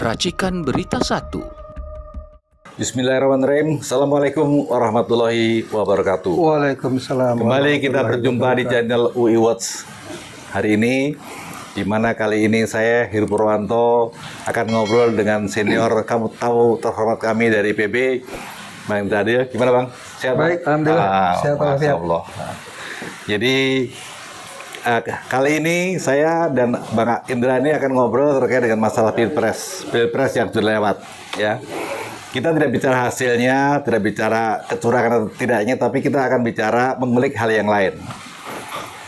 Racikan Berita 1. Bismillahirrahmanirrahim. Assalamualaikum warahmatullahi wabarakatuh. Waalaikumsalam. Kembali kita berjumpa di channel UI Watch hari ini, di mana kali ini saya Heru Purwanto akan ngobrol dengan senior kamu tahu terhormat kami dari PB, Bang Zadil. Gimana Bang? Sehat? Baik, alhamdulillah. Sehat walafiat. Allah. Jadi kali ini saya dan Bang Indra ini akan ngobrol terkait dengan masalah pilpres yang sudah lewat, ya. Kita tidak bicara hasilnya, tidak bicara kecurangan atau tidaknya, tapi kita akan bicara mengulik hal yang lain.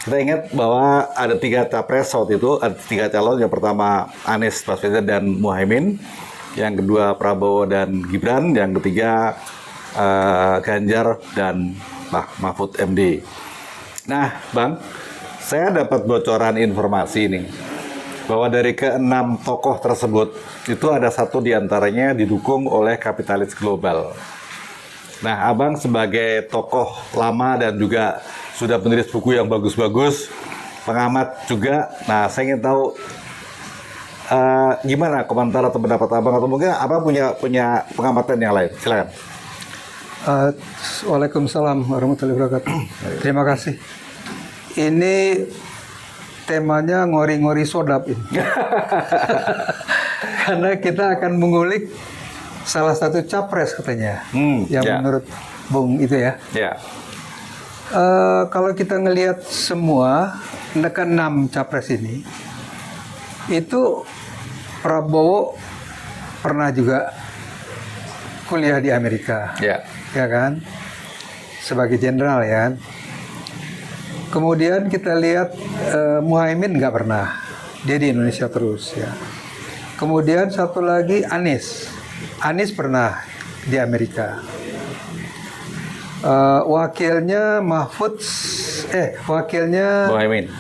Kita ingat bahwa ada 3 capres waktu itu, ada 3 calon. Yang pertama Anies Baswedan dan Muhaimin, yang kedua Prabowo dan Gibran, yang ketiga Ganjar dan Mahfud MD. Nah, Bang, saya dapat bocoran informasi ini bahwa dari ke-6 tokoh tersebut itu ada 1 diantaranya didukung oleh kapitalis global. Nah, Abang sebagai tokoh lama dan juga sudah menulis buku yang bagus-bagus, pengamat juga. Nah, saya ingin tahu gimana komentar atau pendapat Abang, atau mungkin Abang punya pengamatan yang lain. Silakan. Waalaikumsalam warahmatullahi wabarakatuh. Terima kasih. Ini temanya ngori-ngori sodap ini. Karena kita akan mengulik salah satu capres katanya, yang menurut Bung itu ya. Kalau kita ngelihat semua ke-6 capres ini, itu Prabowo pernah juga kuliah di Amerika, ya kan, sebagai jenderal ya kan. Kemudian kita lihat Muhaimin nggak pernah, dia di Indonesia terus ya. Kemudian satu lagi Anies pernah di Amerika. Wakilnya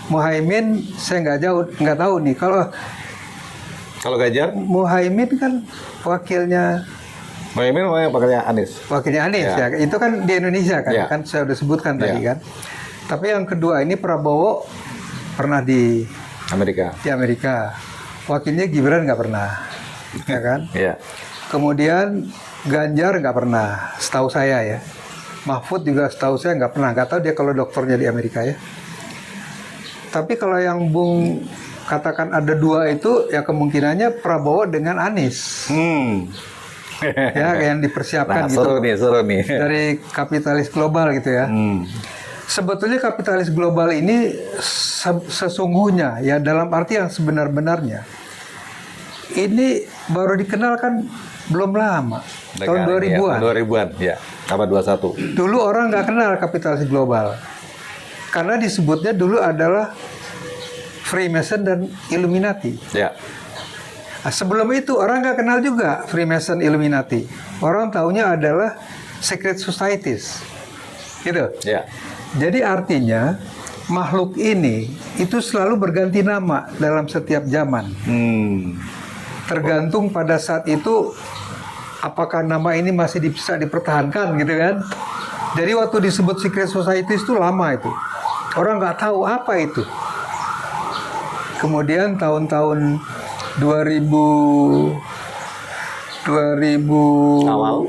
Muhaimin saya nggak tahu nih. Kalau Ganjar? Muhaimin kan wakilnya. Muhaimin wakilnya Anies. Wakilnya Anies ya. Itu kan di Indonesia kan, kan saya udah sebutkan tadi kan. Tapi yang kedua ini Prabowo pernah di Amerika. Wakilnya Gibran nggak pernah, ya kan? Kemudian Ganjar nggak pernah, setahu saya ya. Mahfud juga setahu saya nggak pernah. Nggak tahu dia kalau dokternya di Amerika ya. Tapi kalau yang Bung katakan ada 2 itu, ya kemungkinannya Prabowo dengan Anies. Ya, yang dipersiapkan gitu. Seru nih. Dari kapitalis global gitu ya. Sebetulnya kapitalis global ini sesungguhnya ya, dalam arti yang sebenar-benarnya ini baru dikenal kan belum lama, tahun 2000-an. 2000-an, ya. Abad 21. Dulu orang nggak kenal kapitalis global karena disebutnya dulu adalah Freemason dan Illuminati. Nah, sebelum itu orang nggak kenal juga Freemason, Illuminati. Orang taunya adalah secret societies, gitu. Jadi artinya makhluk ini itu selalu berganti nama dalam setiap zaman. Tergantung pada saat itu apakah nama ini masih bisa dipertahankan gitu kan. Jadi waktu disebut secret societies itu lama itu. Orang nggak tahu apa itu. Kemudian tahun-tahun 2000 awal.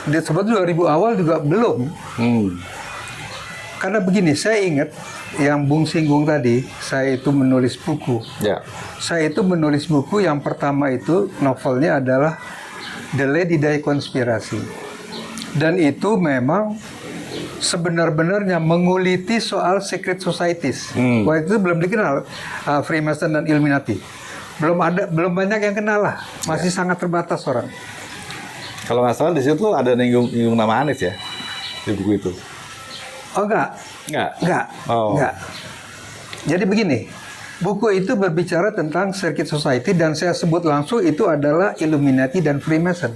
Disebut 2000 awal juga belum. Karena begini, saya ingat yang Bung singgung tadi, saya itu menulis buku. Saya itu menulis buku yang pertama itu novelnya adalah The Lady Di Konspirasi. Dan itu memang sebenar-benarnya menguliti soal secret societies. Waktu itu belum dikenal Freemason dan Illuminati. Belum banyak yang kenal lah. Masih sangat terbatas orang. Kalau nggak salah di situ ada nyinggung nama Anies ya di buku itu. Oh enggak. Jadi begini, buku itu berbicara tentang secret society dan saya sebut langsung itu adalah Illuminati dan Freemason.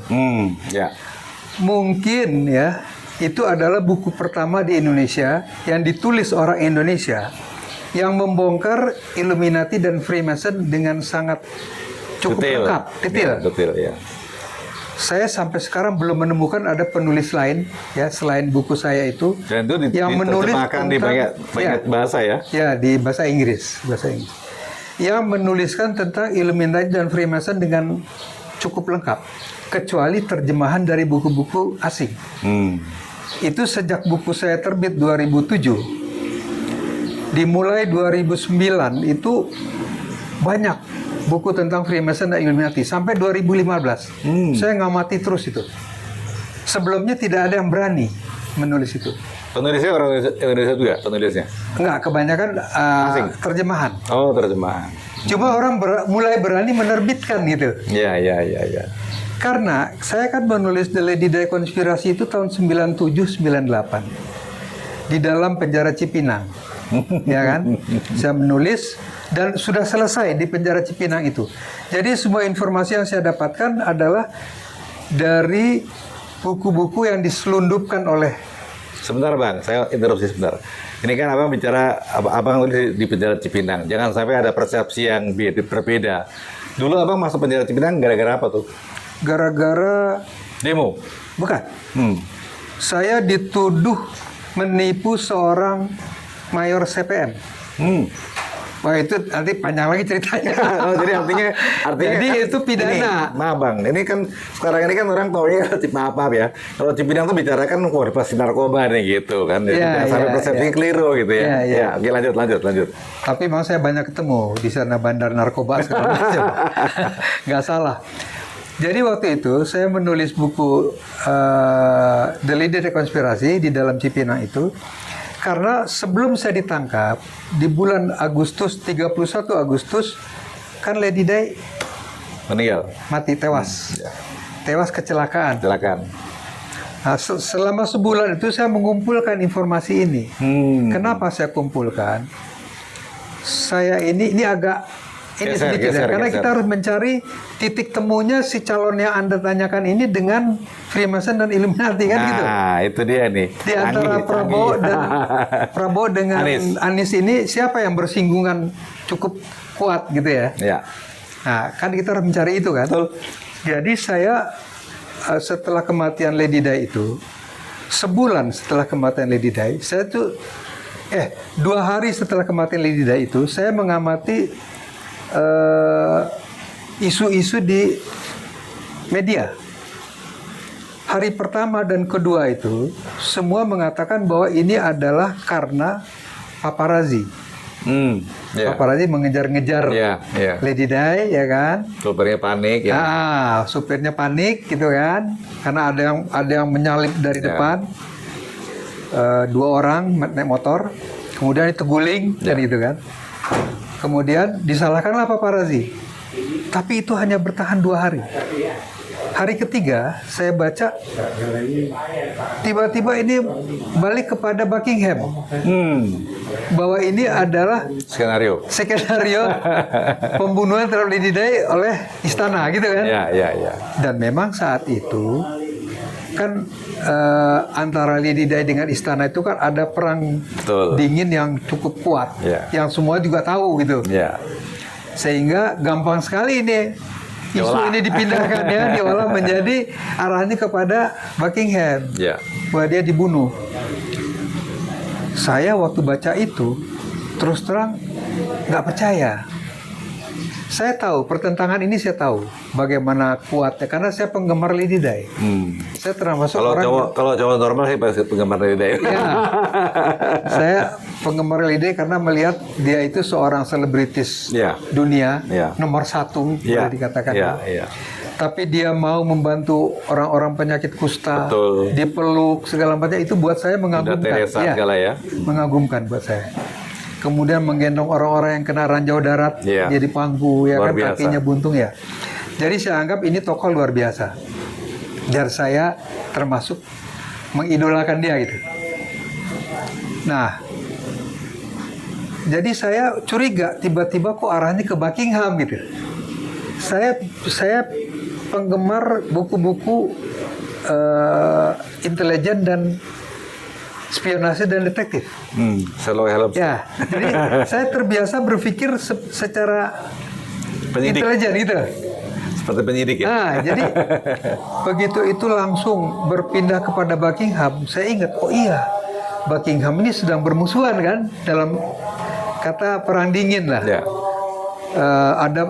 Mungkin ya, itu adalah buku pertama di Indonesia yang ditulis orang Indonesia yang membongkar Illuminati dan Freemason dengan sangat cukup lengkap, detail. Saya sampai sekarang belum menemukan ada penulis lain ya selain buku saya itu, dan itu yang menulis tentang, di banyak bahasa ya. Ya, di bahasa Inggris. yang menuliskan tentang Illuminati dan Freemason dengan cukup lengkap, kecuali terjemahan dari buku-buku asing. Itu sejak buku saya terbit 2007, dimulai 2009 itu banyak buku tentang Freemason dan Illuminati sampai 2015. Saya ngamati terus itu. Sebelumnya tidak ada yang berani menulis itu. Penulisnya orang Indonesia juga, penulisnya? Enggak, kebanyakan terjemahan. Oh, terjemahan. Cuma orang mulai berani menerbitkan gitu. Iya. Karena saya kan menulis The Lady Di Konspirasi itu tahun 97-98 di dalam penjara Cipinang, ya kan? Saya menulis dan sudah selesai di penjara Cipinang itu. Jadi semua informasi yang saya dapatkan adalah dari buku-buku yang diselundupkan oleh. Sebentar Bang, saya interupsi sebentar. Ini kan Abang bicara, Abang di penjara Cipinang. Jangan sampai ada persepsi yang berbeda. Dulu Abang masuk penjara Cipinang gara-gara apa tuh? Gara-gara demo? Bukan. Saya dituduh menipu seorang mayor CPM. Wah, itu nanti panjang lagi ceritanya. Oh, jadi artinya jadi itu pidana. Maaf Bang, ini kan sekarang ini kan orang taunya maaf ya. Kalau Cipinang tuh bicara kan wah pasti narkoba nih gitu kan. Jadi sampai persepsinya keliru gitu ya. Ya, oke lanjut. Tapi memang saya banyak ketemu di sana bandar narkoba segala macam. Nggak salah. Jadi waktu itu saya menulis buku The Lady Di Konspirasi di dalam Cipinang itu. Karena sebelum saya ditangkap, di bulan Agustus, 31 Agustus, kan Lady Di meninggal. Mati, tewas. Tewas kecelakaan. Nah, selama sebulan itu saya mengumpulkan informasi ini. Kenapa saya kumpulkan? Saya ini agak sedikit ya, karena kita harus mencari titik temunya si calon yang Anda tanyakan ini dengan Freemason dan Illuminati kan gitu. Nah, itu dia nih. Di antara Prabowo dengan Anies ini siapa yang bersinggungan cukup kuat gitu ya? Ya. Nah, kan kita harus mencari itu kan. Betul. Jadi saya setelah kematian Lady Di itu, sebulan setelah kematian Lady Di, saya tuh 2 hari setelah kematian Lady Di itu, saya mengamati isu-isu di media. Hari pertama dan kedua itu semua mengatakan bahwa ini adalah karena paparazzi. Paparazzi mengejar-ngejar Lady Di, ya kan? Supirnya panik ya. Supirnya panik gitu kan? Karena ada yang menyalip dari depan. 2 orang naik motor, kemudian itu guling dan gitu kan. Kemudian disalahkanlah paparazzi. Tapi itu hanya bertahan 2 hari. Hari ketiga saya baca tiba-tiba ini balik kepada Buckingham. Bahwa ini adalah skenario pembunuhan terhadap Lady Di oleh istana gitu kan. Ya. Dan memang saat itu kan antara Lady Di dengan istana itu kan ada perang dingin yang cukup kuat, yang semua juga tahu gitu. Sehingga gampang sekali ini isu ini dipindahkan ya, diolah menjadi arahnya kepada Buckingham, bahwa dia dibunuh. Saya waktu baca itu terus terang nggak percaya. Saya tahu pertentangan ini, saya tahu bagaimana kuatnya karena saya penggemar Lady Di. Saya termasuk kalau cowok normal sih pasti penggemar Lady Di. Ya, saya penggemar Lady Di karena melihat dia itu seorang selebritis dunia nomor 1 boleh dikatakan. Tapi dia mau membantu orang-orang penyakit kusta, dipeluk segala macam, itu buat saya mengagumkan. Mengagumkan buat saya. Kemudian menggendong orang-orang yang kena ranjau darat, dia di pangku, ya kan, kakinya buntung ya. Jadi saya anggap ini tokoh luar biasa. Dan saya termasuk mengidolakan dia gitu. Nah, jadi saya curiga tiba-tiba kok arahnya ke Buckingham gitu. Saya penggemar buku-buku intelijen dan spionase dan detektif. Sherlock Holmes. Ya, jadi saya terbiasa berpikir secara intelijen gitu. Seperti penyidik ya. Nah, jadi begitu itu langsung berpindah kepada Buckingham, saya ingat, oh iya, Buckingham ini sedang bermusuhan kan dalam kata perang dingin lah.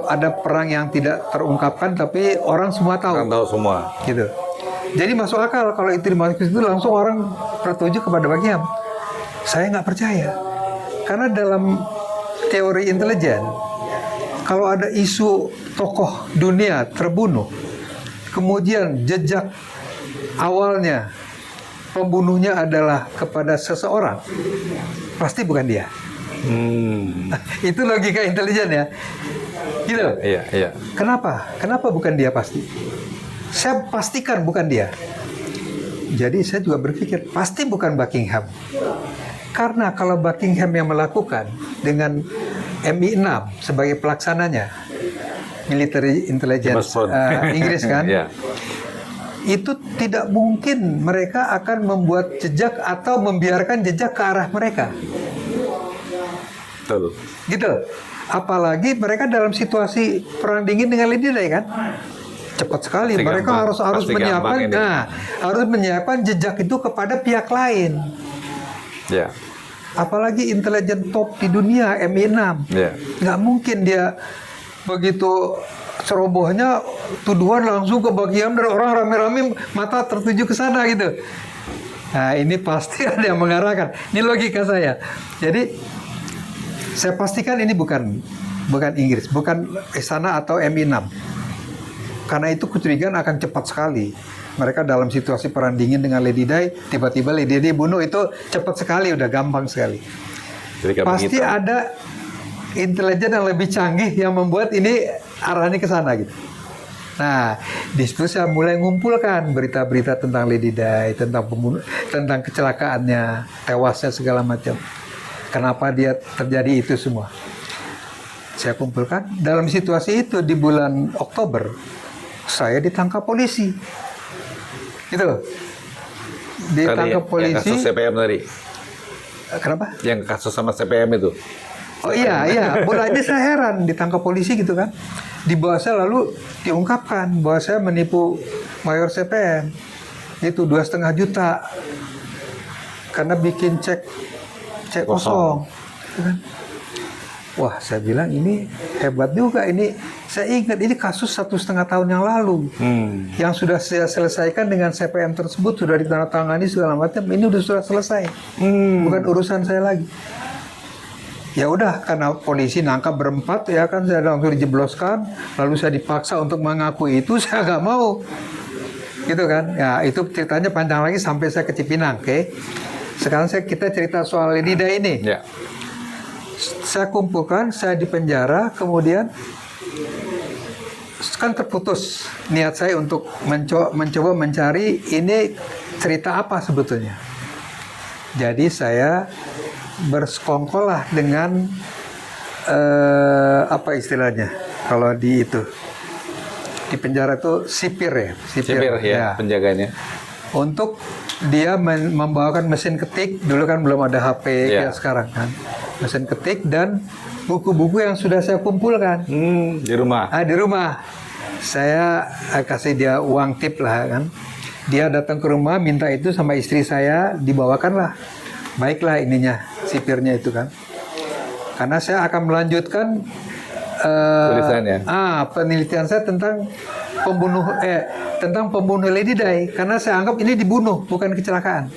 ada perang yang tidak terungkapkan tapi orang semua tahu. Orang tahu semua. Gitu. Jadi masuk akal kalau itu dimasukin itu langsung orang tertuju kepada Buckingham. Saya nggak percaya. Karena dalam teori intelijen, kalau ada isu tokoh dunia terbunuh, kemudian jejak awalnya pembunuhnya adalah kepada seseorang, pasti bukan dia. Itu logika intelijen ya. Gitu. Iya. Kenapa? Kenapa bukan dia pasti? Saya pastikan bukan dia. Jadi saya juga berpikir pasti bukan Buckingham. Karena kalau Buckingham yang melakukan dengan MI6 sebagai pelaksananya, Military Intelligence Inggris kan, itu tidak mungkin mereka akan membuat jejak atau membiarkan jejak ke arah mereka. Betul. Gitu. Apalagi mereka dalam situasi perang dingin dengan Lady Di kan, cepat sekali. Pasti mereka gampang. harus menyiapkan, harus menyiapkan jejak itu kepada pihak lain. Ya. Apalagi intelijen top di dunia MI6, nggak mungkin dia begitu cerobohnya tuduhan langsung ke Buckingham dan orang rame-rame mata tertuju ke sana gitu. Nah ini pasti ada yang mengarahkan. Ini logika saya. Jadi saya pastikan ini bukan Inggris, bukan istana atau MI6. Karena itu kecurigaan akan cepat sekali. Mereka dalam situasi perang dingin dengan Lady Di, tiba-tiba Lady Di bunuh, itu cepat sekali, udah gampang sekali. Jadi pasti ada intelijen yang lebih canggih yang membuat ini arahnya ke sana gitu. Nah, di situ saya mulai ngumpulkan berita-berita tentang Lady Di, tentang pembunuh, tentang kecelakaannya, tewasnya segala macam. Kenapa dia terjadi itu semua? Saya kumpulkan. Dalam situasi itu di bulan Oktober, saya ditangkap polisi. Gitu. Ditangkap polisi. Yang kasus CPM tadi. Kenapa? Yang kasus sama CPM itu. Oh iya. Mulai ini saya heran ditangkap polisi gitu kan. Di bawah saya lalu diungkapkan bahwa saya menipu mayor CPM. Itu 2,5 juta. Karena bikin cek kosong. Wah, saya bilang ini hebat juga. Ini saya ingat ini kasus 1,5 tahun yang lalu, yang sudah saya selesaikan dengan CPM tersebut, sudah ditandatangani segala macam. Ini sudah selesai, bukan urusan saya lagi. Ya udah, karena polisi nangkap berempat, ya kan, saya langsung dijebloskan. Lalu saya dipaksa untuk mengaku itu, saya nggak mau, gitu kan? Ya itu ceritanya panjang lagi sampai saya ke Cipinang, oke? Sekarang kita cerita soal Lady Di ini. Ya. Saya kumpulkan, saya di penjara, kemudian kan terputus niat saya untuk mencoba mencari ini cerita apa sebetulnya. Jadi saya bersekongkol lah dengan apa istilahnya kalau di penjara itu sipir ya penjaganya. Untuk dia membawakan mesin ketik, dulu kan belum ada HP kayak sekarang kan, mesin ketik dan buku-buku yang sudah saya kumpulkan di rumah. Di rumah saya kasih dia uang tip lah kan, dia datang ke rumah minta itu sama istri saya, dibawakan lah, baiklah ininya sipirnya itu kan, karena saya akan melanjutkan tulisannya. Penelitian saya tentang pembunuh Lady Di, karena saya anggap ini dibunuh bukan kecelakaan.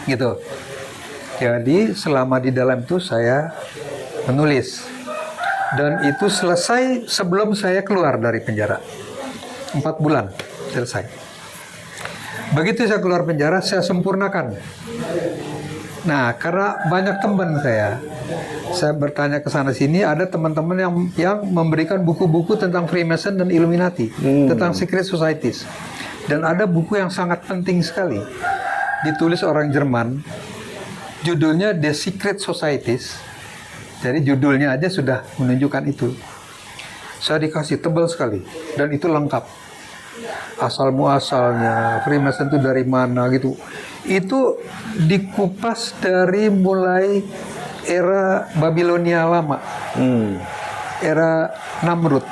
Gitu. Jadi selama di dalam itu saya menulis, dan itu selesai sebelum saya keluar dari penjara. 4 bulan selesai. Begitu saya keluar penjara, saya sempurnakan. Nah, karena banyak teman saya bertanya ke sana sini, ada teman-teman yang memberikan buku-buku tentang Freemason dan Illuminati, tentang secret societies. Dan ada buku yang sangat penting sekali, ditulis orang Jerman, judulnya The Secret Societies. Jadi judulnya aja sudah menunjukkan itu. Saya dikasih tebal sekali, dan itu lengkap. Asal-muasalnya, Freemason itu dari mana gitu. Itu dikupas dari mulai era Babilonia lama, era Namrud.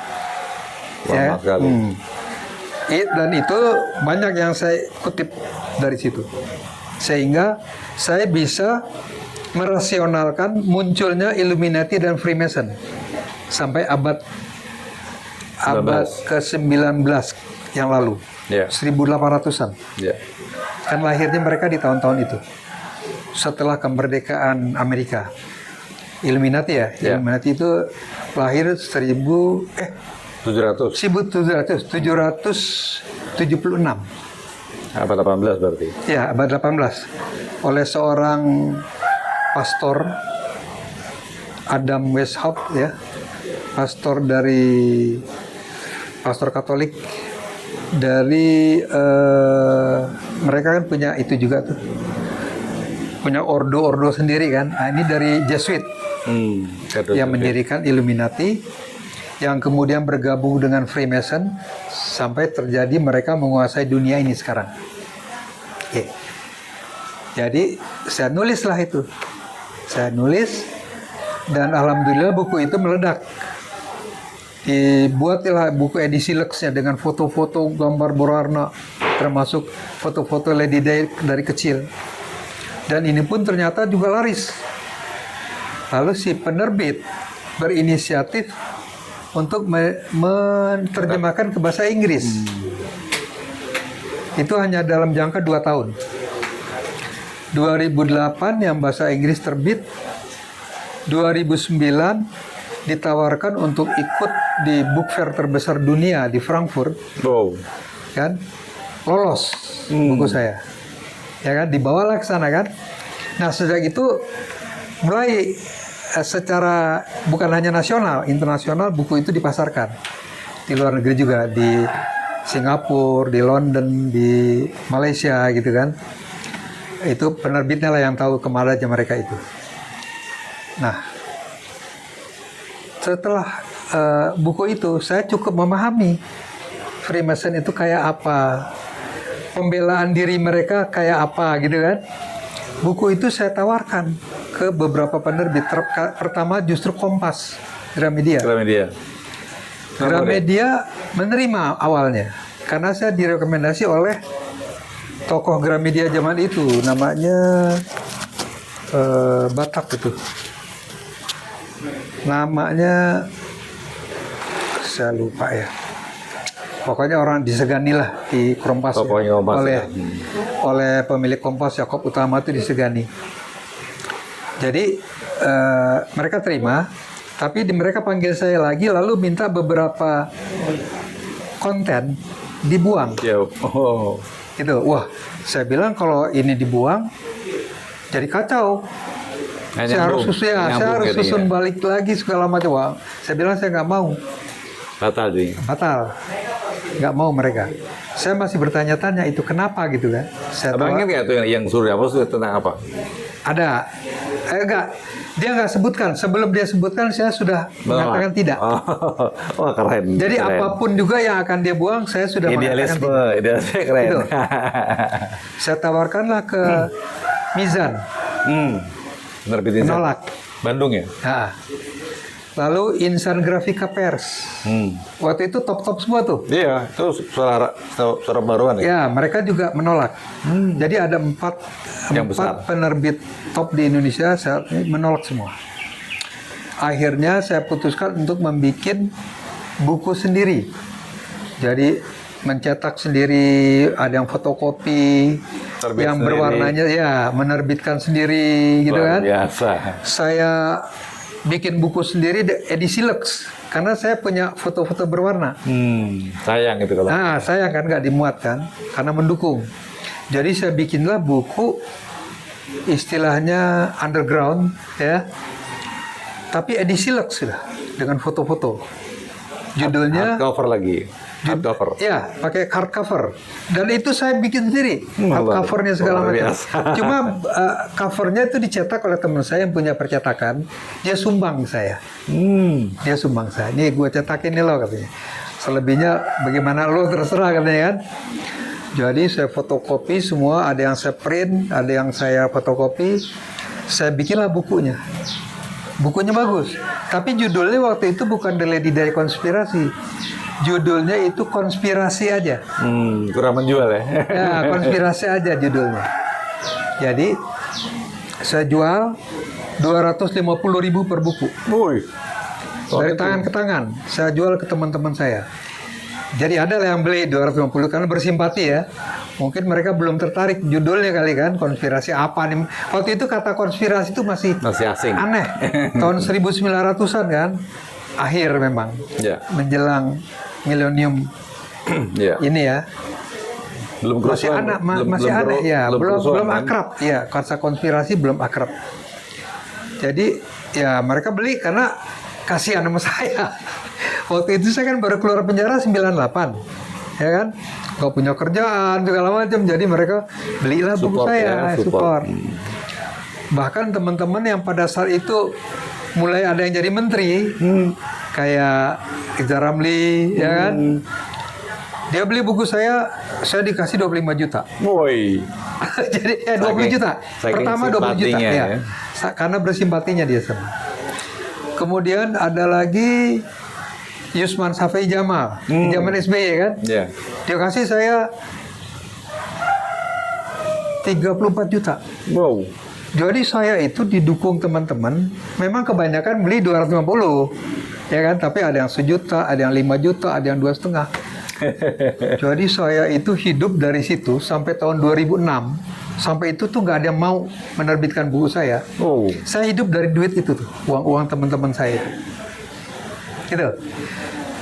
Lama sekali. Dan itu banyak yang saya kutip dari situ, sehingga saya bisa merasionalkan munculnya Illuminati dan Freemason. sampai abad 19. ke-19 yang lalu. Ya. 1800-an. Ya. Kan lahirnya mereka di tahun-tahun itu. Setelah kemerdekaan Amerika. Illuminati ya. Ya. Illuminati itu lahir 700. 1776. Abad 18 berarti. Ya, abad 18. Oleh seorang pastor Adam Weishaupt ya. Pastor Katolik dari mereka kan punya itu juga tuh. Punya ordo sendiri kan. Nah, ini dari Jesuit. Yang mendirikan Illuminati, yang kemudian bergabung dengan Freemason sampai terjadi mereka menguasai dunia ini sekarang. Oke. Jadi saya nulislah itu. Saya nulis dan alhamdulillah buku itu meledak. Dibuatlah buku edisi Lux-nya dengan foto-foto gambar berwarna, termasuk foto-foto Lady Di dari kecil. Dan ini pun ternyata juga laris. Lalu si penerbit berinisiatif untuk menerjemahkan ke bahasa Inggris. Itu hanya dalam jangka 2 tahun. 2008 yang bahasa Inggris terbit. 2009 ditawarkan untuk ikut di book fair terbesar dunia di Frankfurt. Wow. Kan? Lolos buku saya. Ya kan? Dibawalah ke sana kan. Nah, sejak itu mulai secara bukan hanya nasional, internasional buku itu dipasarkan di luar negeri juga, di Singapura, di London, di Malaysia gitu kan. Itu penerbitnya lah yang tahu kemana aja mereka itu. Nah, setelah buku itu saya cukup memahami Freemason itu kayak apa, pembelaan diri mereka kayak apa gitu kan. Buku itu saya tawarkan ke beberapa penerbit. Pertama justru Kompas, Gramedia. Gramedia menerima awalnya karena saya direkomendasi oleh tokoh Gramedia zaman itu, namanya Batak itu. Namanya saya lupa ya. Pokoknya orang disegani lah di Kompas ya. Oleh pemilik Kompas Yakob Utama itu disegani. Jadi mereka terima, tapi mereka panggil saya lagi lalu minta beberapa konten dibuang. Gitu. Wah, saya bilang kalau ini dibuang jadi kacau. Saya harus susun balik lagi segala macam. Wah, saya bilang saya nggak mau. Batal. Nggak mau mereka. Saya masih bertanya-tanya itu kenapa gitu kan. Abang ingat nggak tuh yang Surya Bos itu tentang apa? Ada. Enggak. Dia nggak sebutkan. Sebelum dia sebutkan saya sudah mengatakan tidak. Wah, keren. Jadi keren. Apapun juga yang akan dia buang saya sudah mengatakan tidak. Idealisme keren. Gitu. Saya tawarkanlah ke Mizan. Penerbit Insan. Menolak. Bandung ya? Nah. Lalu Insan Grafika Pers. Waktu itu top-top semua tuh. Iya, itu suara baruan ya? Ya, mereka juga menolak. Jadi ada empat penerbit top di Indonesia saat ini menolak semua. Akhirnya saya putuskan untuk membuat buku sendiri. Jadi mencetak sendiri, ada yang fotokopi, yang sendiri. Berwarnanya ya menerbitkan sendiri gitu kan. Biasa. Saya bikin buku sendiri edisi Lux karena saya punya foto-foto berwarna. Sayang itu kalau. Nah, sayang kan nggak dimuat kan karena mendukung. Jadi saya bikinlah buku istilahnya underground ya. Tapi edisi Lux sudah dengan foto-foto. Judulnya hardcover lagi. Hardcover. Ya, pakai hardcover. Dan itu saya bikin sendiri. Hardcovernya segala macam. Cuma covernya itu dicetak oleh teman saya yang punya percetakan. Dia sumbang saya. Dia sumbang saya. Ini gue cetakin nih lo katanya. Selebihnya bagaimana lo terserah katanya kan. Jadi saya fotokopi semua. Ada yang saya print, ada yang saya fotokopi. Saya bikinlah bukunya. Bukunya bagus. Tapi judulnya waktu itu bukan The Lady dari Konspirasi. Judulnya itu konspirasi aja. Kurang menjual ya? Ya, konspirasi aja judulnya. Jadi saya jual 250.000 per buku. dari tangan ke tangan. Saya jual ke teman-teman saya. Jadi ada yang beli 250 karena bersimpati ya. Mungkin mereka belum tertarik judulnya kali kan, konspirasi apa nih. Waktu itu kata konspirasi itu masih asing. Aneh. Tahun 1900-an kan. Akhir memang. Menjelang milenium ini ya. Masih aneh ya, belum akrab. Ya, kata konspirasi belum akrab. Jadi ya mereka beli karena kasihan sama saya. Waktu itu saya kan baru keluar penjara 98, ya kan? Gak punya kerjaan segala macam, jadi mereka belilah buku saya, support. Bahkan teman-teman yang pada saat itu mulai ada yang jadi menteri, kayak Rizal Ramli, ya kan? Dia beli buku saya dikasih 25 juta. Woi. Jadi 20 juta. Pertama 20 juta ya. Karena bersimpatinya dia sama. Kemudian ada lagi Yusman Safei Jamal, zaman SBY kan? Dia kasih saya 34 juta. Wow. Jadi saya itu didukung teman-teman, memang kebanyakan beli 250, ya kan? Tapi ada yang 1 juta, ada yang 5 juta, ada yang 2,5. Jadi saya itu hidup dari situ sampai tahun 2006. Sampai itu tuh nggak ada yang mau menerbitkan buku saya. Saya hidup dari duit itu tuh, uang teman-teman saya. Gitu.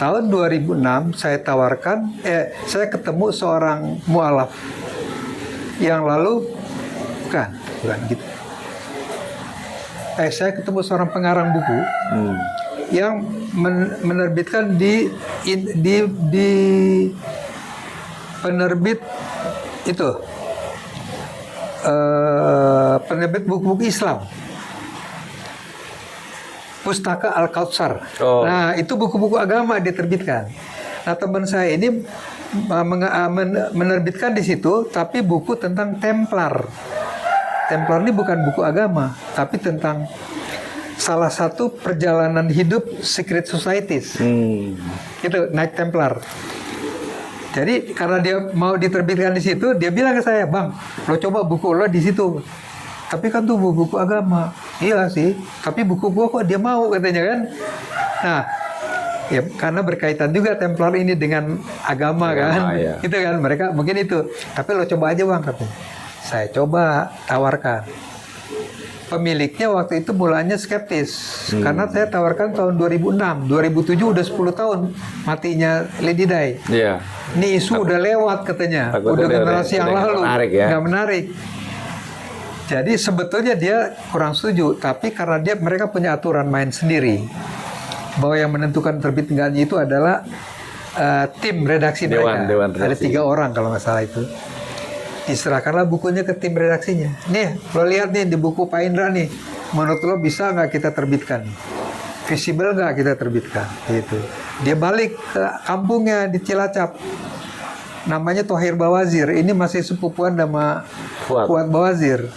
Tahun 2006 saya tawarkan, saya ketemu seorang mualaf yang lalu bukan gitu. Saya ketemu seorang pengarang buku yang menerbitkan di penerbit itu penerbit buku-buku Islam. Pustaka Al-Kautsar. Nah, itu buku-buku agama diterbitkan. Nah, teman saya ini menerbitkan di situ, tapi buku tentang Templar. Templar ini bukan buku agama, tapi tentang salah satu perjalanan hidup secret societies. Itu Knight Templar. Jadi karena dia mau diterbitkan di situ, dia bilang ke saya, "Bang, lo coba buku lo di situ." Tapi kan tuh buku agama. Iya sih, tapi buku gua kok dia mau katanya kan. Nah, ya karena berkaitan juga Templar ini dengan agama kan. Ya. Itu kan mereka mungkin itu. Tapi lo coba aja Bang katanya. Saya coba tawarkan. Pemiliknya waktu itu mulanya skeptis. Karena saya tawarkan tahun 2006. 2007 udah 10 tahun matinya Lady Di. Iya. Ini isu udah lewat katanya. Udah generasi yang lalu. Nggak menarik. Jadi sebetulnya dia kurang setuju, tapi karena mereka punya aturan main sendiri, bahwa yang menentukan terbit enggaknya itu adalah tim redaksi mereka. Dewan redaksi. Ada 3 orang kalau nggak salah itu. Diserahkanlah bukunya ke tim redaksinya. Nih, lo lihat nih di buku Pak Indra nih, menurut lo bisa nggak kita terbitkan? Visible nggak kita terbitkan? Gitu. Dia balik ke kampungnya di Cilacap. Namanya Thohir Bawazir. Ini masih sepupuan sama Fuad Bawazir.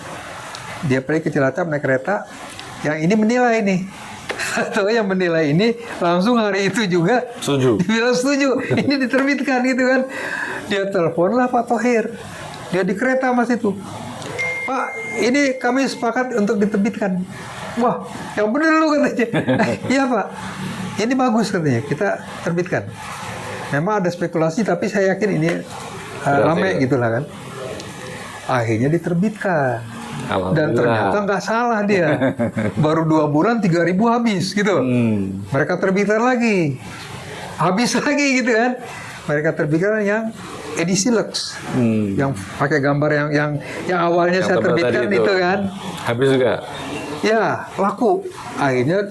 Dia pergi ke Cilacap naik kereta. Yang ini menilai nih. Atau yang menilai ini langsung hari itu juga setuju. Dibilang setuju. Ini diterbitkan gitu kan. Dia teleponlah Pak Thohir. Dia di kereta mas itu. Pak, ini kami sepakat untuk diterbitkan. Wah, yang bener lu katanya. Iya Pak. Ini bagus katanya. Kita terbitkan. Memang ada spekulasi tapi saya yakin ini rame gitulah kan. Akhirnya diterbitkan. Dan ternyata nggak salah dia. Baru 2 bulan 3.000 habis gitu. Mereka terbitkan lagi. Habis lagi gitu kan. Mereka terbitkan yang edisi Lux. Yang pakai gambar yang awalnya yang saya terbitkan itu kan. Habis juga. Ya, laku. Akhirnya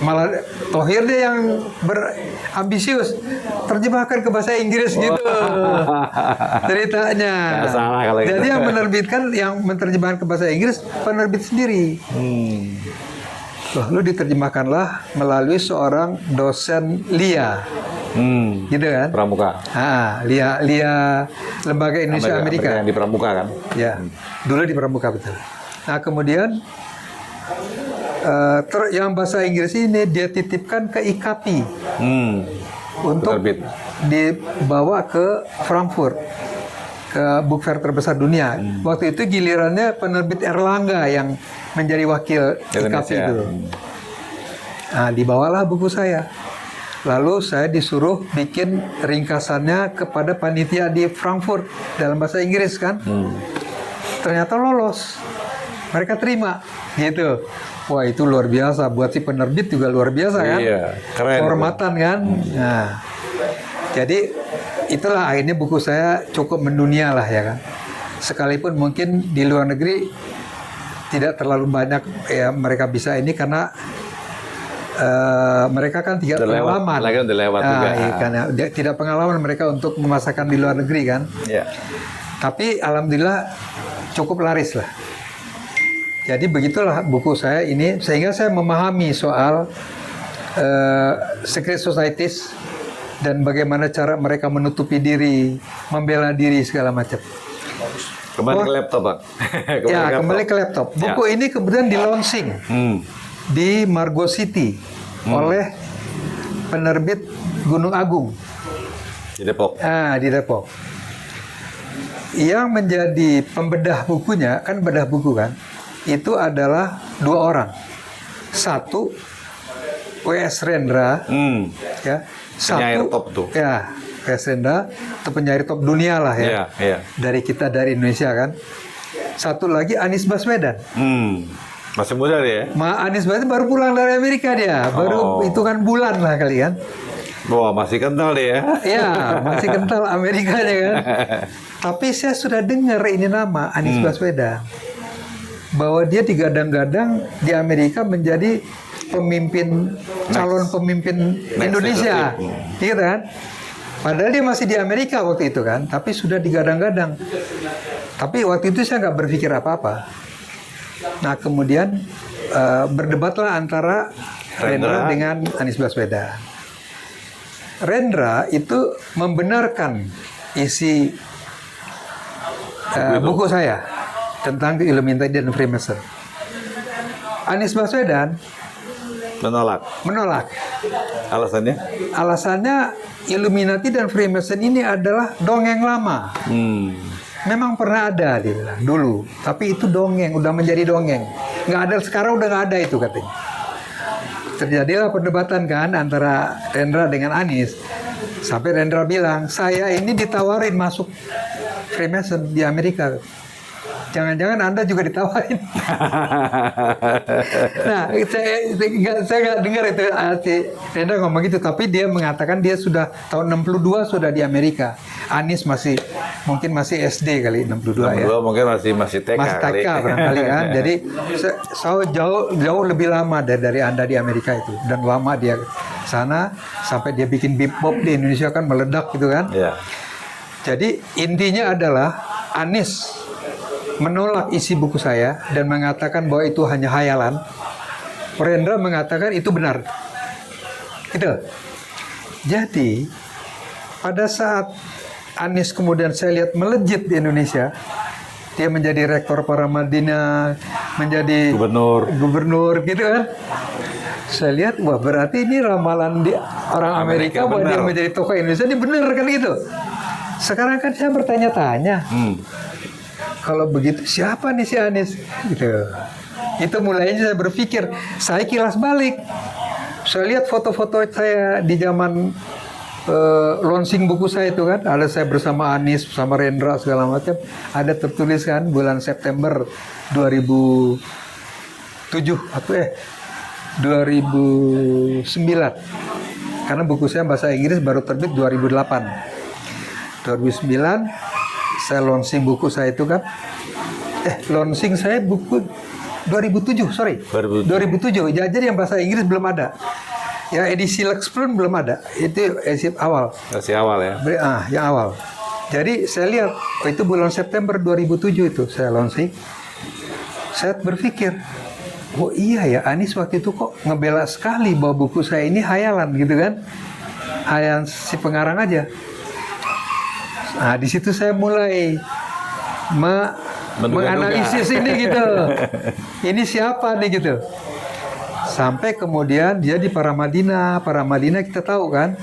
malah Thohir dia yang berambisius terjemahkan ke bahasa Inggris gitu. Ceritanya. Nggak salah kalau jadi itu. yang menerbitkan, yang menerjemahkan ke bahasa Inggris penerbit sendiri. Lalu diterjemahkanlah melalui seorang dosen LIA. Gitu kan? Pramuka. LIA Lembaga Indonesia Amerika. Yang di Pramuka kan? Ya, dulu di Pramuka betul. Nah kemudian yang bahasa Inggris ini dia titipkan ke IKAPI untuk dibawa ke Frankfurt, ke book fair terbesar dunia. Waktu itu gilirannya penerbit Erlangga yang menjadi wakil IKAPI itu. Nah, dibawalah buku saya. Lalu saya disuruh bikin ringkasannya kepada panitia di Frankfurt dalam bahasa Inggris kan. Ternyata lolos. Mereka terima gitu. Wah, itu luar biasa. Buat si penerbit juga luar biasa kan. Iya, keren. Kehormatan kan. Nah, jadi itulah akhirnya buku saya cukup mendunia lah ya kan. Sekalipun mungkin di luar negeri tidak terlalu banyak ya mereka bisa ini karena mereka kan tidak pengalaman. Udah lewat juga. Iya, karena tidak pengalaman mereka untuk memasarkan di luar negeri kan. Iya. Tapi alhamdulillah cukup laris lah. Jadi begitulah buku saya ini sehingga saya memahami soal secret societies dan bagaimana cara mereka menutupi diri, membela diri segala macam. Kembali ke laptop, Bang. Kembali ke laptop. Buku ini kemudian di launching di Margo City oleh penerbit Gunung Agung di Depok. Di Depok. Yang menjadi pembedah bukunya kan bedah buku kan, itu adalah 2 orang. Satu W.S. Rendra, ya. Penyair top tuh. Ya, W.S. Rendra itu penyair top dunia lah ya. Dari kita dari Indonesia kan. Satu lagi Anies Baswedan. Masih muda dia. Anies Baswedan baru pulang dari Amerika dia. Baru hitungan bulan lah kali kan. Wah, masih kental dia. Ya, masih kental Amerikanya kan. Tapi saya sudah dengar ini nama Anies Baswedan. Bahwa dia digadang-gadang di Amerika menjadi calon pemimpin Indonesia. Gitu kan? Padahal dia masih di Amerika waktu itu kan, tapi sudah digadang-gadang. Tapi waktu itu saya nggak berpikir apa-apa. Nah, kemudian berdebatlah antara Rendra dengan Anies Baswedan. Rendra itu membenarkan isi buku saya tentang Illuminati dan Freemason. Anies Baswedan menolak. Alasannya? Alasannya Illuminati dan Freemason ini adalah dongeng lama. Memang pernah ada dia bilang dulu, tapi itu dongeng, udah menjadi dongeng. Nggak ada sekarang, udah nggak ada itu katanya. Terjadilah perdebatan kan antara Rendra dengan Anies. Sampai Rendra bilang, saya ini ditawarin masuk Freemason di Amerika. Jangan-jangan Anda juga ditawarin. Nah, saya nggak dengar itu si Rendra ngomong gitu, tapi dia mengatakan dia sudah tahun 62 sudah di Amerika. Anies mungkin masih SD kali 62 ya. Mungkin masih TK. Masih TK barangkali kan. Jadi saya jauh lebih lama dari Anda di Amerika itu, dan lama dia sana sampai dia bikin bebop di Indonesia kan meledak gitu kan. Yeah. Jadi intinya adalah Anies menolak isi buku saya dan mengatakan bahwa itu hanya hayalan. Rendra mengatakan itu benar. Gitu. Jadi pada saat Anies kemudian saya lihat melejit di Indonesia, dia menjadi rektor Paramadina, menjadi gubernur gitu kan. Saya lihat, wah berarti ini ramalan di orang Amerika bahwa dia menjadi tokoh Indonesia, ini benar kan gitu. Sekarang kan saya bertanya-tanya, kalau begitu siapa nih si Anies? Gitu. Itu mulainya saya berpikir, saya kilas balik. Saya lihat foto-foto saya di zaman launching buku saya itu kan, ada saya bersama Anies, bersama Rendra segala macam, ada tertulis kan bulan September 2007 atau 2009. Karena buku saya bahasa Inggris baru terbit 2008. 2009 saya launching buku saya itu kan. Launching saya buku 2007, sorry. 2007. Jadi yang bahasa Inggris belum ada. Ya edisi Lex pun belum ada. Itu edisi awal. Masih awal ya. Yang awal. Jadi saya lihat itu bulan September 2007 itu saya launching. Saya berpikir, oh iya ya, Anies waktu itu kok ngebela sekali bahwa buku saya ini hayalan gitu kan. Hayalan si pengarang aja. Nah, di situ saya mulai menganalisis ini gitu. Ini siapa nih gitu. Sampai kemudian dia di Paramadina. Paramadina kita tahu kan,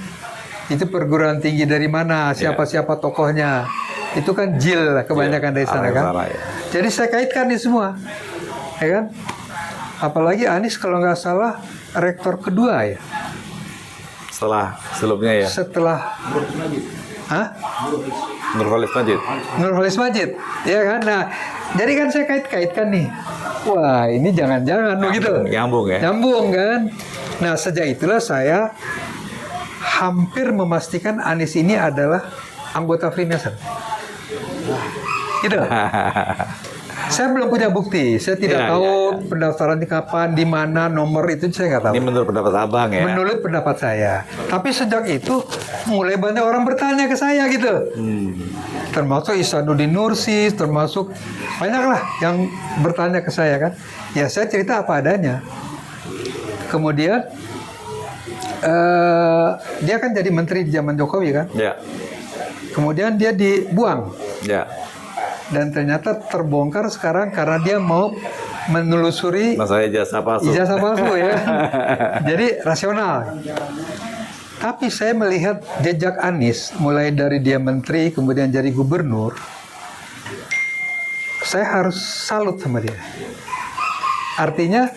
itu perguruan tinggi dari mana, siapa-siapa tokohnya. Itu kan JIL kebanyakan dari sana kan. Jadi saya kaitkan ini semua, ya kan. Apalagi Anies kalau nggak salah rektor kedua ya. Setelah sebelumnya ya. Setelah Hah? Nurholis Majid. Nurholis Majid, ya kan? Nah, jadi kan saya kait-kaitkan nih. Wah, ini jangan-jangan begitu. Nyambung ya. Nyambung kan? Nah, sejak itulah saya hampir memastikan Anies ini adalah anggota Freemason. Gitu. Saya belum punya bukti. Saya tidak tahu pendaftarannya kapan, di mana, nomor itu saya nggak tahu. Ini menurut pendapat abang ya? Menurut pendapat saya. Tapi sejak itu mulai banyak orang bertanya ke saya gitu. Termasuk Ihsanuddin Nursi, termasuk banyaklah yang bertanya ke saya kan. Ya saya cerita apa adanya. Kemudian dia kan jadi menteri di zaman Jokowi kan. Ya. Kemudian dia dibuang. Ya. Dan ternyata terbongkar sekarang karena dia mau menelusuri Masalah ijazah palsu. Ijazah palsu ya. Jadi rasional. Tapi saya melihat jejak Anies mulai dari dia menteri kemudian jadi gubernur. Saya harus salut sama dia. Artinya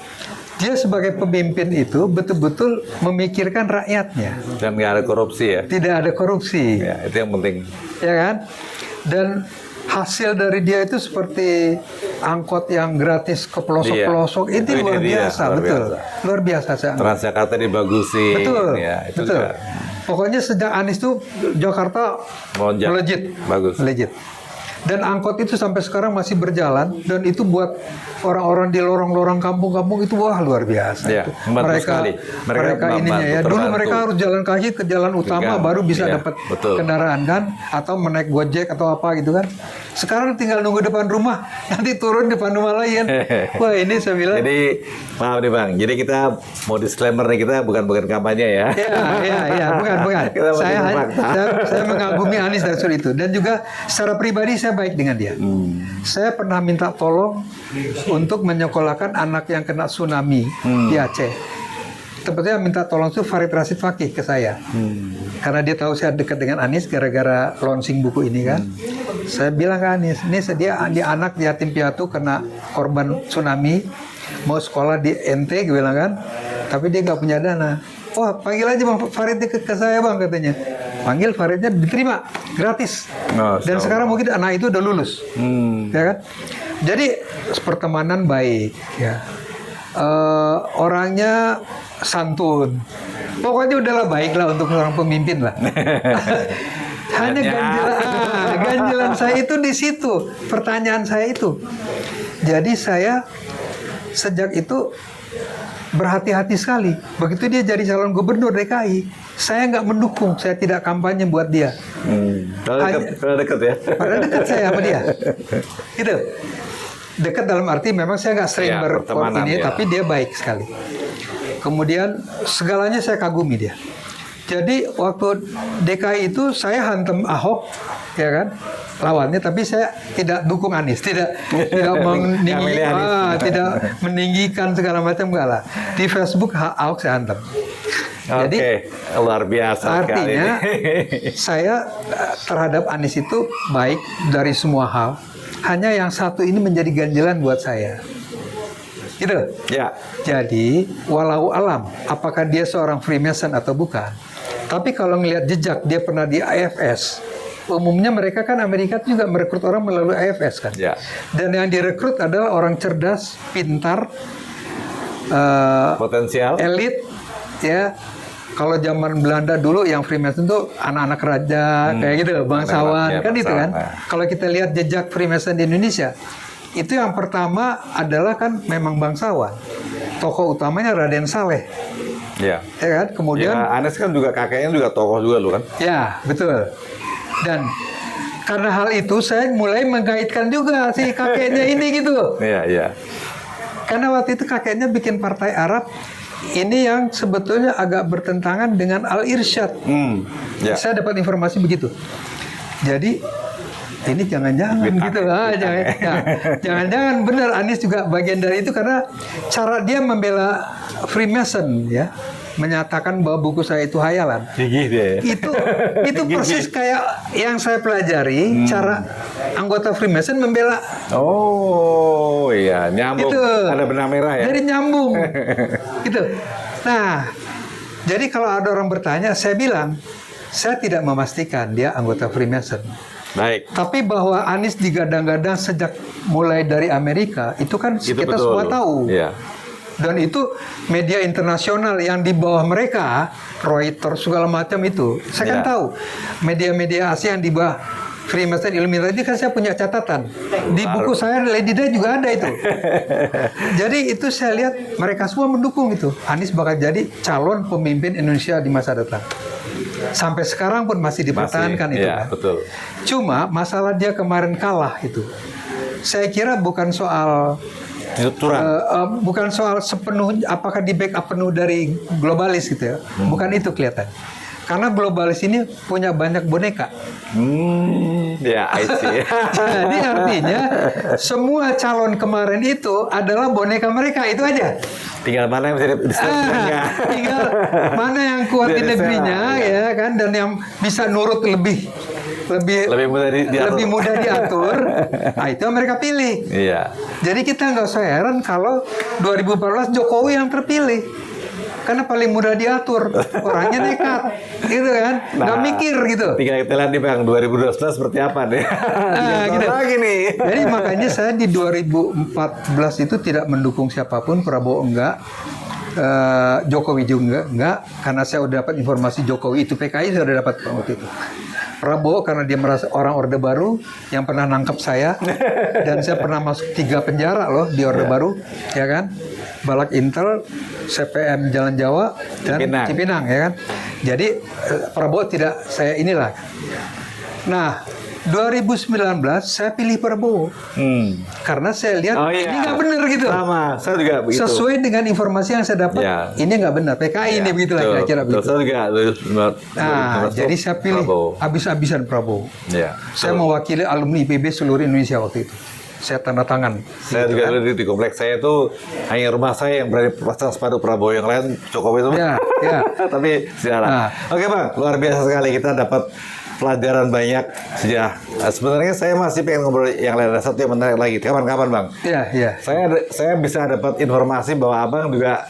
dia sebagai pemimpin itu betul-betul memikirkan rakyatnya. Dan nggak ada korupsi ya? Tidak ada korupsi. Ya, itu yang penting. Ya kan? Dan hasil dari dia itu seperti angkot yang gratis ke pelosok-pelosok. Itu luar biasa, betul. Luar biasa. Transjakarta dibagusin. Betul, ya, itu betul. juga. Pokoknya sejak Anies itu Jakarta melejit. Bagus. Melejit. Dan angkot itu sampai sekarang masih berjalan dan itu buat orang-orang di lorong-lorong kampung-kampung itu wah luar biasa. Ya, mereka ininya ya. Dulu mereka harus jalan kaki ke jalan utama baru bisa dapat kendaraan kan, atau menaik Gojek atau apa gitu kan. Sekarang tinggal nunggu depan rumah, nanti turun depan rumah lain. Wah ini saya bilang. Jadi maaf nih Bang, jadi kita mau disclaimer nih, kita bukan kampanye ya. Iya, bukan. Saya mengagumi Anies dari itu dan juga secara pribadi saya baik dengan dia. Saya pernah minta tolong untuk menyekolahkan anak yang kena tsunami di Aceh. Tepatnya minta tolong itu Farid Rashid Fakih ke saya. Karena dia tahu saya dekat dengan Anies gara-gara launching buku ini kan. Saya bilang ke Anies, ini dia anak yatim piatu kena korban tsunami, mau sekolah di NT, gue bilang kan. Tapi dia nggak punya dana. Wah, panggil aja Bang Farid ke saya Bang katanya. Panggil Faridnya diterima gratis. Dan sekarang mungkin anak itu udah lulus. Ya kan? Jadi pertemanan baik ya. Orangnya santun. Pokoknya udahlah baiklah untuk seorang pemimpin lah. Hanya ganjilan saya itu di situ. Pertanyaan saya itu. Jadi saya sejak itu berhati-hati sekali. Begitu dia jadi calon gubernur DKI, saya nggak mendukung, saya tidak kampanye buat dia. Padahal dekat ya? Padahal dekat saya sama dia. Gitu. Dekat dalam arti memang saya nggak sering ini, tapi dia baik sekali. Kemudian segalanya saya kagumi dia. Jadi waktu DKI itu saya hantam Ahok, ya kan, lawannya, tapi saya tidak dukung Anies, tidak meninggikan segala macam, enggak lah. Di Facebook Ahok saya hantam. Jadi luar biasa. Artinya saya terhadap Anies itu baik dari semua hal. Hanya yang satu ini menjadi ganjilan buat saya. Gitu. Ya. Jadi walau alam apakah dia seorang Freemason atau bukan. Tapi kalau ngelihat jejak dia pernah di IFS. Umumnya mereka kan Amerika juga merekrut orang melalui IFS kan. Ya. Dan yang direkrut adalah orang cerdas, pintar, potensial, elit, ya. Kalau zaman Belanda dulu yang Freemason itu anak-anak raja, kayak gitu, bangsawan, kan itu kan. Kalau kita lihat jejak Freemason di Indonesia, itu yang pertama adalah kan memang bangsawan. Tokoh utamanya Raden Saleh. Ya. Ya kan? Kemudian Anies kan juga kakeknya juga tokoh juga loh kan. Ya, betul. Dan karena hal itu saya mulai mengkaitkan juga si kakeknya ini gitu. Iya. Karena waktu itu kakeknya bikin partai Arab. Ini yang sebetulnya agak bertentangan dengan Al-Irsyad. Saya dapat informasi begitu. Jadi ini jangan-jangan gitu lah, jangan-jangan benar Anies juga bagian dari itu karena cara dia membela Freemason ya, menyatakan bahwa buku saya itu hayalan. Itu persis kayak yang saya pelajari cara anggota Freemason membela. Oh iya, nyambung. Itu. Ada benang merah ya. Jadi nyambung. Gitu. Nah, jadi kalau ada orang bertanya, saya bilang, saya tidak memastikan dia anggota Freemason. Baik. Tapi bahwa Anies digadang-gadang sejak mulai dari Amerika, itu kan Itu kita betul. semua tahu. Iya. Dan itu media internasional yang di bawah mereka, Reuters segala macam itu, saya kan Ya. tahu. Media-media Asia yang di bawah Freemason Illuminati kan saya punya catatan. Di buku saya Lady Day juga ada itu. Jadi itu saya lihat mereka semua mendukung itu. Anies bakal jadi calon pemimpin Indonesia di masa datang. Sampai sekarang pun masih dipertahankan itu ya, kan. betul. Cuma masalah dia kemarin kalah itu. Saya kira bukan soal Curang. bukan soal sepenuh apakah di backup penuh dari globalis gitu ya. Bukan itu kelihatan. Karena globalis ini punya banyak boneka. Ya, I see. Jadi artinya semua calon kemarin itu adalah boneka mereka, itu aja. Tinggal mana yang bisa disesuaikan. Tinggal mana yang kuat di Biar negerinya diserang, ya kan, dan yang bisa nurut lebih Lebih mudah diatur. lebih mudah diatur. Nah, itu yang mereka pilih. Iya. Jadi kita nggak usah heran kalau 2014 Jokowi yang terpilih. Karena paling mudah diatur. Orangnya nekat. Gitu kan. Nggak mikir gitu. Tinggal kita lihat nih Bang, 2012 seperti apa nih. Gitu. Lagi nih. Jadi makanya saya di 2014 itu tidak mendukung siapapun, Prabowo enggak. Jokowi juga enggak, karena saya udah dapat informasi Jokowi itu PKI saya udah dapat waktu itu. Prabowo karena dia merasa orang Orde Baru yang pernah nangkep saya dan saya pernah masuk 3 penjara loh di Orde Baru, ya kan? Balak Intel, CPM Jalan Jawa dan Cipinang, ya kan? Jadi Prabowo tidak saya inilah. Nah, 2019 saya pilih Prabowo karena saya lihat ini nggak benar gitu. Sama, saya juga begitu. Sesuai dengan informasi yang saya dapat, ini nggak benar. PKI ini begitulah kira-kira begitu. Saya juga. Nah, jadi saya pilih habis-habisan Prabowo. Ya. Saya mewakili alumni IPB seluruh Indonesia waktu itu. Saya tanda tangan. Saya juga dulu di kompleks saya itu hanya rumah saya yang berani pasang sepatu Prabowo, yang lain Jokowi itu. Ya. Tapi silakan. Oke Bang, luar biasa sekali kita dapat pelajaran banyak sejarah. Sebenarnya saya masih pengen ngobrol yang lain, ada satu yang menarik lagi. Kapan-kapan Bang? Iya. Saya bisa dapat informasi bahwa Abang juga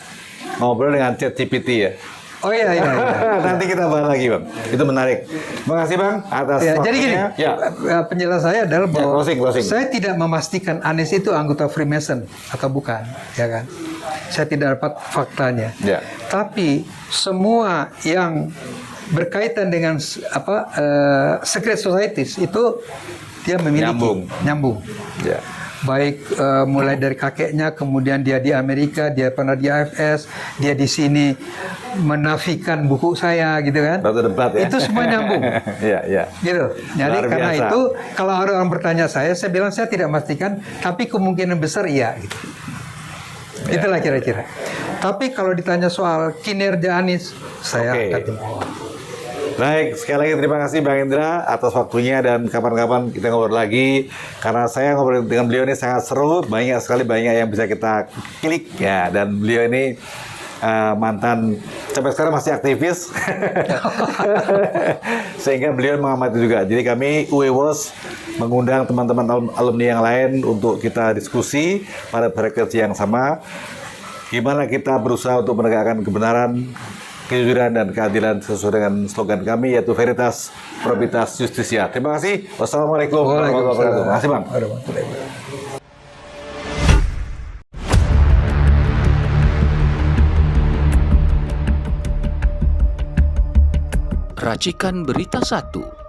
ngobrol dengan ChatGPT ya. Oh iya. Nanti kita bahas lagi Bang. Itu menarik. Terima kasih Bang atas waktunya. Jadi gini, penjelasan saya adalah bahwa closing. saya tidak memastikan Anies itu anggota Freemason atau bukan, ya kan? Saya tidak dapat faktanya. Ya. Tapi semua yang berkaitan dengan secret societies itu dia memiliki nyambung. Ya. Baik mulai dari kakeknya, kemudian dia di Amerika, dia pernah di AFS, dia di sini menafikan buku saya, gitu kan? Debat, ya? Itu semua nyambung. Iya. Gitu. Jadi Luar karena biasa. itu kalau ada orang bertanya saya bilang saya tidak memastikan, tapi kemungkinan besar iya. Gitu. Itulah kira-kira. Tapi kalau ditanya soal kinerja Anies, saya akan Baik, sekali lagi terima kasih Bang Indra atas waktunya, dan kapan-kapan kita ngobrol lagi, karena saya ngobrol dengan beliau ini sangat seru, banyak yang bisa kita klik ya, dan beliau ini mantan sampai sekarang masih aktivis sehingga beliau mengamati juga. Jadi kami UEWOS mengundang teman-teman alumni yang lain untuk kita diskusi pada frekuensi yang sama, gimana kita berusaha untuk menegakkan kebenaran, kejujuran dan keadilan sesuai dengan slogan kami, yaitu Veritas, Probitas, Justisia. Terima kasih. Wassalamualaikum warahmatullahi wabarakatuh. Terima kasih Bang. Racikan Berita 1